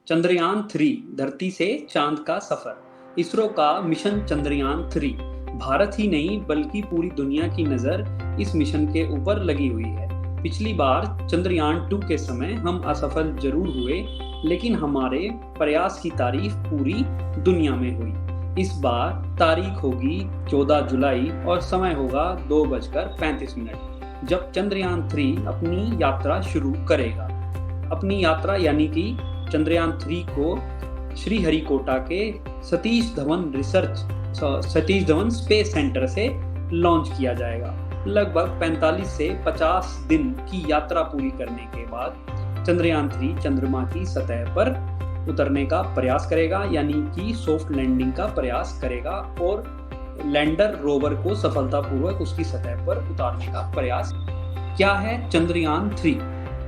चंद्रयान 3 धरती से चांद का सफर। इसरो का मिशन चंद्रयान 3 भारत ही नहीं बल्कि पूरी दुनिया की नजर इस मिशन के ऊपर लगी हुई है। पिछली बार चंद्रयान 2 के समय हम असफल जरूर हुए, लेकिन हमारे प्रयास की तारीफ पूरी दुनिया में हुई। इस बार तारीख होगी 14 जुलाई और समय होगा 2:35 जब चंद्रयान 3 अपनी यात्रा शुरू करेगा। अपनी यात्रा यानी कि चंद्रयान 3 को श्रीहरिकोटा के सतीश धवन स्पेस सेंटर से लॉन्च किया जाएगा। लगभग 45 से 50 दिन की यात्रा पूरी करने के बाद चंद्रयान 3 चंद्रमा की सतह पर उतरने का प्रयास करेगा, यानी कि सॉफ्ट लैंडिंग का प्रयास करेगा और लैंडर रोवर को सफलतापूर्वक उसकी सतह पर उतारने का प्रयास। क्या है चंद्रयान 3?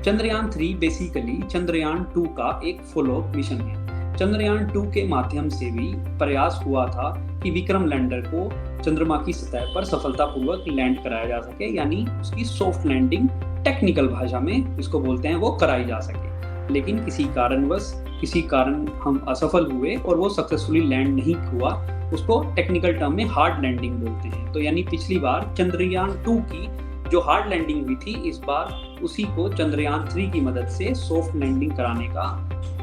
चंद्रयान 3 बेसिकली चंद्रयान 2 का एक फॉलोअप मिशन है। चंद्रयान 2 के माध्यम से भी प्रयास हुआ था कि विक्रम लैंडर को चंद्रमा की सतह पर सफलतापूर्वक लैंड कराया जा सके, यानी उसकी सॉफ्ट लैंडिंग टेक्निकल भाषा में इसको बोलते हैं, वो कराई जा सके। लेकिन किसी कारण हम असफल हुए और वो सक्सेसफुली लैंड नहीं हुआ। उसको टेक्निकल टर्म में हार्ड लैंडिंग बोलते हैं। तो यानी पिछली बार चंद्रयान 2 की जो हार्ड लैंडिंग हुई थी, इस बार उसी को चंद्रयान 3 की मदद से सॉफ्ट लैंडिंग कराने का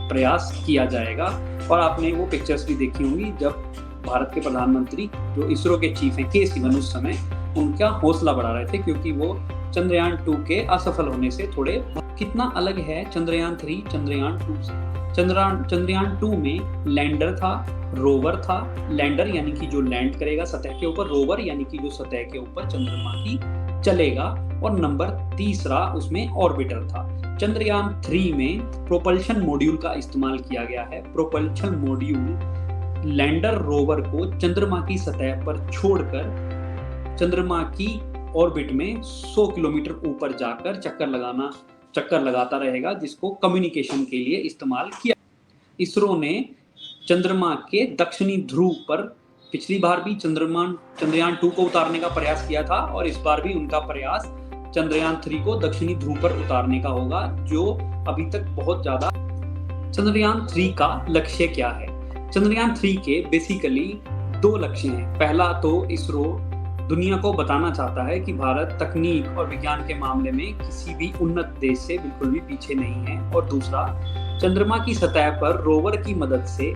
प्रयास किया जाएगा। और आपने वो पिक्चर्स भी देखी होंगी जब भारत के प्रधानमंत्री जो इसरो के चीफ हैं के सिवन उस समय उनका हौसला बढ़ा रहे थे, क्योंकि वो चंद्रयान 2 के असफल होने से थोड़े। कितना अलग है चंद्रयान 3 चंद्रयान 2 से? चंद्रयान 2 में लैंडर था, रोवर था। लैंडर यानी कि जो लैंड करेगा सतह के ऊपर, रोवर यानी कि जो सतह के ऊपर चंद्रमा की चलेगा, और नंबर तीसरा उसमें ऑर्बिटर था। चंद्रयान 3 में प्रोपल्शन मॉड्यूल का इस्तेमाल किया गया है। प्रोपल्शन मॉड्यूल लैंडर रोवर को चंद्रमा की सतह पर छोड़कर चंद्रमा की ऑर्बिट में 100 किलोमीटर ऊपर जाकर चक्कर लगाता रहेगा, जिसको कम्युनिकेशन के लिए इस्तेमाल किया। इसरो ने चंद्रमा के दक्षिणी ध्रुव पर पिछली बार भी चंद्रयान 2 को उतारने का प्रयास किया था, और इस बार भी उनका प्रयास चंद्रयान 3 को दक्षिणी ध्रुव पर उतारने का होगा, जो अभी तक बहुत ज्यादा। चंद्रयान 3 का लक्ष्य क्या है? चंद्रयान 3 के बेसिकली 2 लक्ष्य हैं। पहला तो इसरो दुनिया को बताना चाहता है कि भारत तकनीक और विज्ञान के मामले में किसी भी उन्नत देश से बिल्कुल भी पीछे नहीं है। और दूसरा, चंद्रमा की सतह पर रोवर की मदद से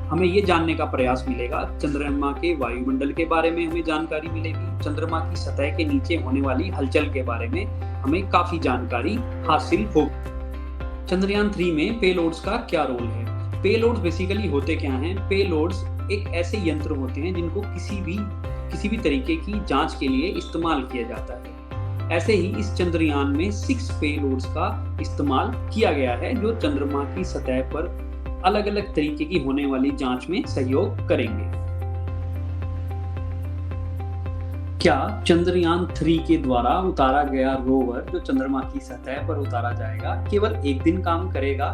हमें ये जानने का प्रयास मिलेगा, चंद्रमा के वायुमंडल के बारे में हमें जानकारी मिलेगी, चंद्रमा की सतह के नीचे होने वाली हलचल के बारे में हमें काफी जानकारी हासिल होगी। चंद्रयान 3 में पेलोड्स का क्या रोल है? पेलोड्स बेसिकली होते क्या हैं? पेलोड्स एक ऐसे यंत्र होते हैं जिनको किसी भी तरीके की जांच के लिए इस्तेमाल किया जाता है। ऐसे ही इस चंद्रयान में 6 पेलोड्स का इस्तेमाल किया गया है, जो चंद्रमा की सतह पर अलग अलग तरीके की होने वाली जांच में सहयोग करेंगे। क्या चंद्रयान 3 के द्वारा उतारा गया रोवर जो चंद्रमा की सतह पर उतारा जाएगा केवल एक दिन काम करेगा?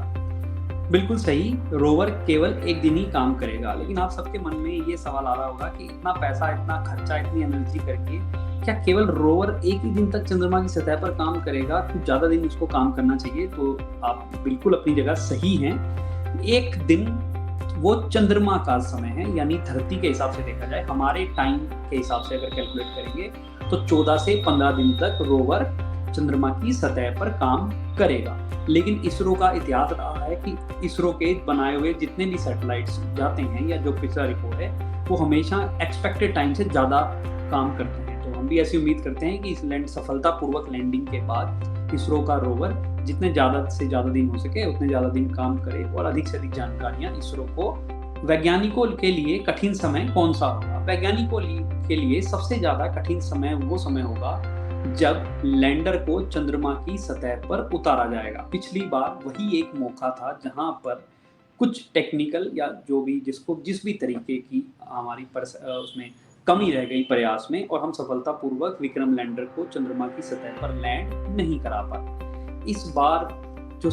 बिल्कुल सही, रोवर केवल एक दिन ही काम करेगा। लेकिन आप सबके मन में ये सवाल आ रहा होगा कि इतना पैसा, इतना खर्चा, इतनी एनर्जी करके क्या केवल रोवर एक ही दिन तक चंद्रमा की सतह पर काम करेगा? कुछ ज्यादा दिन उसको काम करना चाहिए। तो आप बिल्कुल अपनी जगह सही हैं। एक दिन वो चंद्रमा का समय है, यानी धरती के हिसाब से देखा जाए, हमारे टाइम के हिसाब से अगर कैलकुलेट करेंगे तो 14 से 15 दिन तक रोवर चंद्रमा की सतह पर काम करेगा। लेकिन इसरो का इतिहास रहा है कि इसरो के बनाए हुए जितने भी सैटेलाइट्स जाते हैं या जो पिछला रिकॉर्ड है, वो हमेशा एक्सपेक्टेड टाइम से ज़्यादा काम करते हैं। तो हम भी ऐसी उम्मीद करते हैं कि इस सफलतापूर्वक लैंडिंग के बाद इसरो का रोवर जितने ज़्यादा से ज़्यादा दिन हो सके उतने ज़्यादा दिन काम करे और अधिक से अधिक जानकारियाँ इसरो को। वैज्ञानिकों के लिए कठिन समय कौन सा होगा? वैज्ञानिकों के लिए सबसे ज़्यादा कठिन समय वो समय होगा जब लैंडर को चंद्रमा की सतह पर उतारा जाएगा। पिछली बार वही एक मौका था जहां पर कुछ टेक्निकल या जिस भी तरीके की हमारी उसमें कमी रह गई प्रयास में, और हम सफलतापूर्वक विक्रम लैंडर को चंद्रमा की सतह पर लैंड नहीं करा पाए। इस बार भी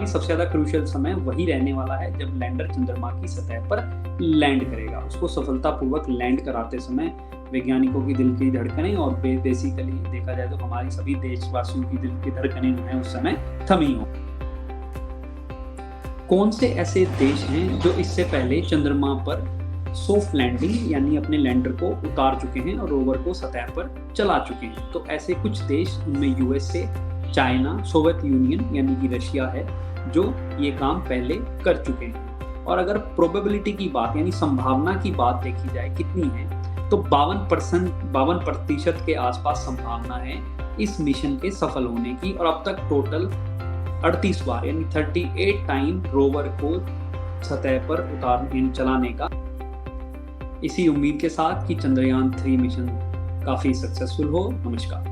सबसे ज्यादा क्रूशियल समय वही रहने वाला है जब लैंडर चंद्रमा की सतह पर लैंड करेगा। उसको सफलतापूर्वक लैंड कराते समय वैज्ञानिकों की दिल की धड़कनें और बेसिकली देखा जाए तो हमारी सभी देशवासियों की दिल की धड़कनें जो है उस समय थमी हो। कौन से ऐसे देश हैं जो इससे पहले चंद्रमा पर सॉफ्ट लैंडिंग यानी अपने लैंडर को उतार चुके हैं और रोवर को सतह पर चला चुके हैं? तो ऐसे कुछ देश, उनमें यूएसए, चाइना, सोवियत यूनियन यानी कि रशिया है, जो ये काम पहले कर चुके हैं। और अगर प्रोबेबिलिटी की बात यानी संभावना की बात देखी जाए कितनी है, तो 52% के आसपास संभावना है इस मिशन के सफल होने की। और अब तक टोटल 38 बार यानी 38 टाइम रोवर को सतह पर चलाने का, इसी उम्मीद के साथ कि चंद्रयान 3 मिशन काफी सक्सेसफुल हो। नमस्कार।